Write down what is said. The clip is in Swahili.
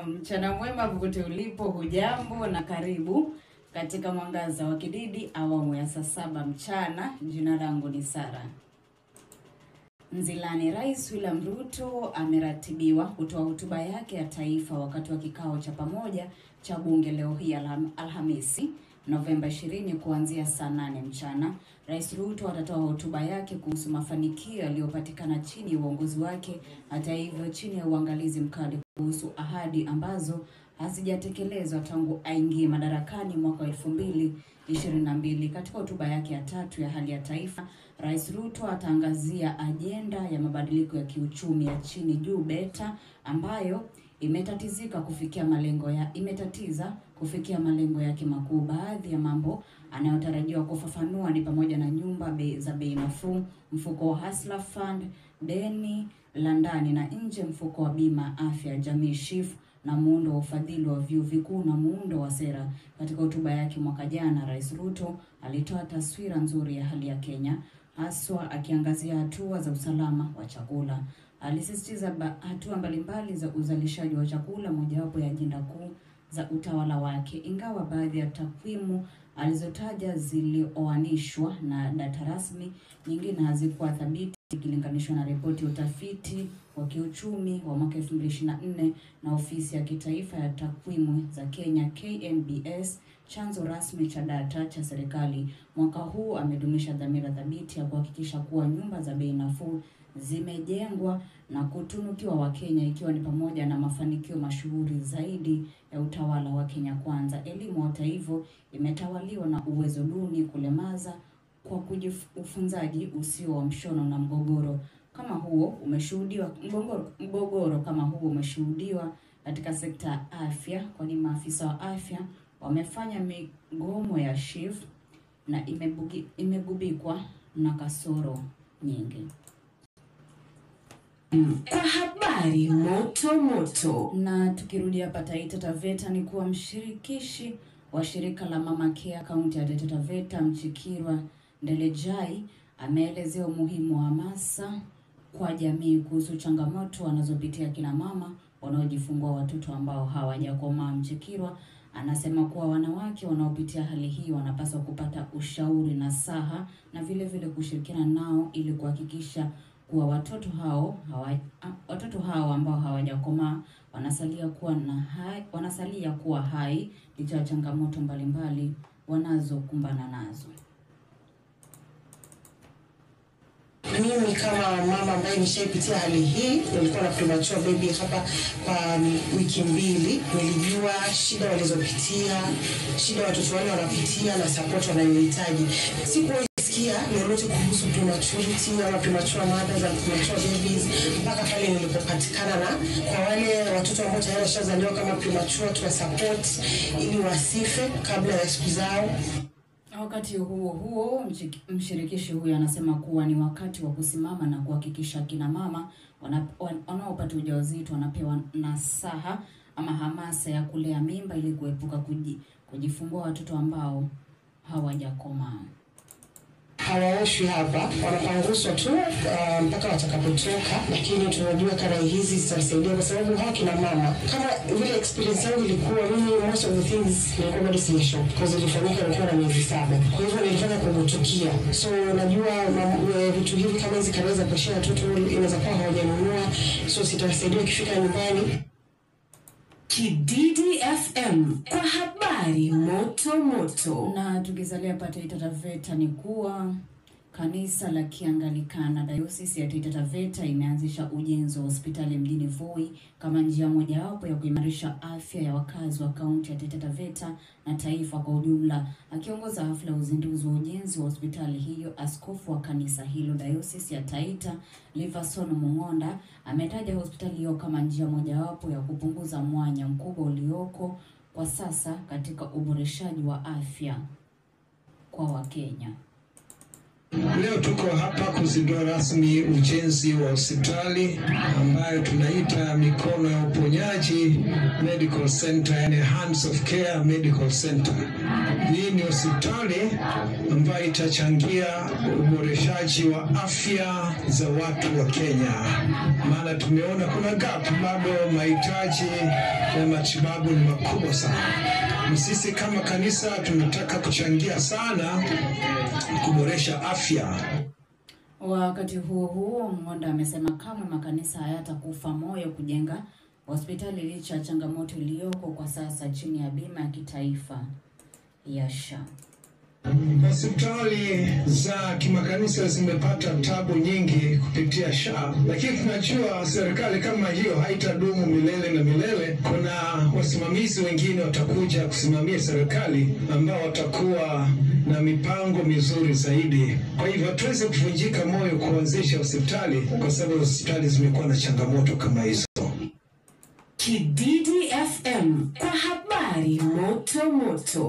Mchana mwema popote ulipo, hujambo na karibu katika Mwangaza wa Kididi awamu ya saa 7 mchana. Jina langu ni Sara Nzilani. Rais William Ruto ameratibiwa kutoa hotuba yake ya taifa wakati wa kikao cha pamoja cha bunge leo hii Alhamisi Novemba 20 kuanzia saa 8 mchana. Rais Ruto atatoa hotuba yake kuhusu mafanikio yaliyopatikana chini ya uongozi wake, hata hivyo chini ya uangalizi mkali kuhusu ahadi ambazo hazijatekelezwa tangu aingie madarakani mwaka 2022. Katika hotuba yake ya tatu ya hali ya taifa, Rais Ruto ataangazia ajenda ya mabadiliko ya kiuchumi ya chini juu beta ambayo imetatiza kufikia malengo yake makuu. Baadhi ya mambo anayotarajiwa kufafanua ni pamoja na nyumba za bei nafuu, mfuko wa Hustler Fund, deni la ndani na nje, mfuko wa bima afya jamii SHIF, na muundo wa ufadhili wa vyuo vikuu na muundo wa sera. Katika hotuba yake mwaka jana, Rais Ruto alitoa taswira nzuri ya hali ya Kenya, haswa akiangazia hatua za usalama wa chakula. Alisisitiza hatua mbalimbali za uzalishaji wa chakula, mojawapo ya ajenda kuu za utawala wake. Ingawa baadhi ya takwimu alizotaja zilioanishwa na data rasmi, nyingine hazikuwa thabiti ikilinganishwa na ripoti ya utafiti wa kiuchumi wa mwaka 2024 na ofisi ya kitaifa ya takwimu za Kenya KNBS, chanzo rasmi cha data cha serikali. Mwaka huu amedumisha dhamira thabiti ya kuhakikisha kuwa nyumba za bei nafuu zimejengwa na kutunukiwa Wakenya, ikiwa ni pamoja na mafanikio mashuhuri zaidi ya utawala wa Kenya Kwanza. Elimu hata hivyo imetawaliwa na uwezo duni, kulemaza kwa ufunzaji usio wa mshono na mgogoro kama huo umeshuhudiwa katika sekta ya afya, kwani maafisa wa afya wamefanya migomo ya SHIF na imegubikwa na kasoro nyingi. Kwa habari moto. Na tukirudi hapa Taita Taveta, ni kuwa mshirikishi wa shirika la Mama Care kaunti ya Taita Taveta, Mchikirwa Ndelejai, ameelezea umuhimu wa hamasa kwa jamii kuhusu changamoto wanazopitia kina mama wanaojifungua watoto ambao hawajakomaa. Mchikirwa anasema kuwa wanawake wanaopitia hali hii wanapaswa kupata ushauri na saha na vile kushirikiana nao ili kuhakikisha kuwa watoto hao ambao hawajakomaa wanasalia kuwa hai licha ya changamoto mbalimbali wanazokumbana nazo. Mimi kama mama ambaye nishapitia hali hii, nilikuwa na premature baby hapa kwa wiki 2, nilijua shida walizopitia, shida watoto wale wanapitia na support wanayohitaji. Sikuisikia lolote kuhusu prematurity ama premature mothers and premature babies mpaka pale nilipopatikana, na kwa wale watoto ambao tayari washazaliwa kama premature tuwa support ili wasife kabla ya siku zao. Wakati huo mshirikishi huyu anasema kuwa ni wakati wa kusimama na kuhakikisha kina mama wanaopata ujauzito wanapewa nasaha ama hamasa ya kulea mimba ili kuepuka kujifungua watoto ambao hawajakomaa. Hawaoshwi hapa, wanapanguswa tu mpaka watakapotoka, lakini tunajua karai hizi zitasaidia kwa sababu hawa kina mama, kama vile experience yangu ilikuwa, mimi most of the things nilikuwa bado sisho because ilifanyika nikiwa na miezi 7, kwa hivyo nilifanya kubutukia. So najua vitu hivi kama hizi karai za kushia watoto inaweza kuwa hawajanunua, so sitasaidia kifika nyumbani. Kididi FM kwa habari moto. Na tukizalia hapa Taita Taveta ni kuwa kanisa la Kianglikana Diocese ya Taita Taveta imeanzisha ujenzi wa hospitali mjini Voi kama njia mojawapo ya kuimarisha afya ya wakazi wa kaunti ya Taita Taveta na taifa kwa ujumla. Akiongoza hafla ya uzinduzi wa ujenzi wa hospitali hiyo, askofu wa kanisa hilo Diocese ya Taita, Liverson Mungonda, ametaja hospitali hiyo kama njia mojawapo ya kupunguza mwanya mkubwa ulioko kwa sasa katika uboreshaji wa afya kwa Wakenya. Leo tuko hapa kuzindua rasmi ujenzi wa hospitali ambayo tunaita Mikono ya Uponyaji Medical Center, yani Hands of Care Medical Center. Hii ni hospitali ambayo itachangia uboreshaji wa afya za watu wa Kenya. Maana tumeona kuna gap, bado mahitaji ya matibabu ni makubwa sana. Sisi kama kanisa tunataka kuchangia sana kuboresha afya. Wakati huo Mng'onda amesema kamwe makanisa hayatakufa moyo kujenga hospitali licha ya changamoto iliyoko kwa sasa chini ya bima ya kitaifa ya SHA. Hospitali za kimakanisa zimepata tabu nyingi kupitia SHA, lakini tunajua serikali kama hiyo haitadumu milele na milele. Kuna wasimamizi wengine watakuja kusimamia serikali ambao watakuwa na mipango mizuri zaidi. Kwa hivyo hatuwezi kuvunjika moyo kuanzisha hospitali kwa sababu hospitali zimekuwa na changamoto kama hizo. Kididi FM kwa habari moto moto.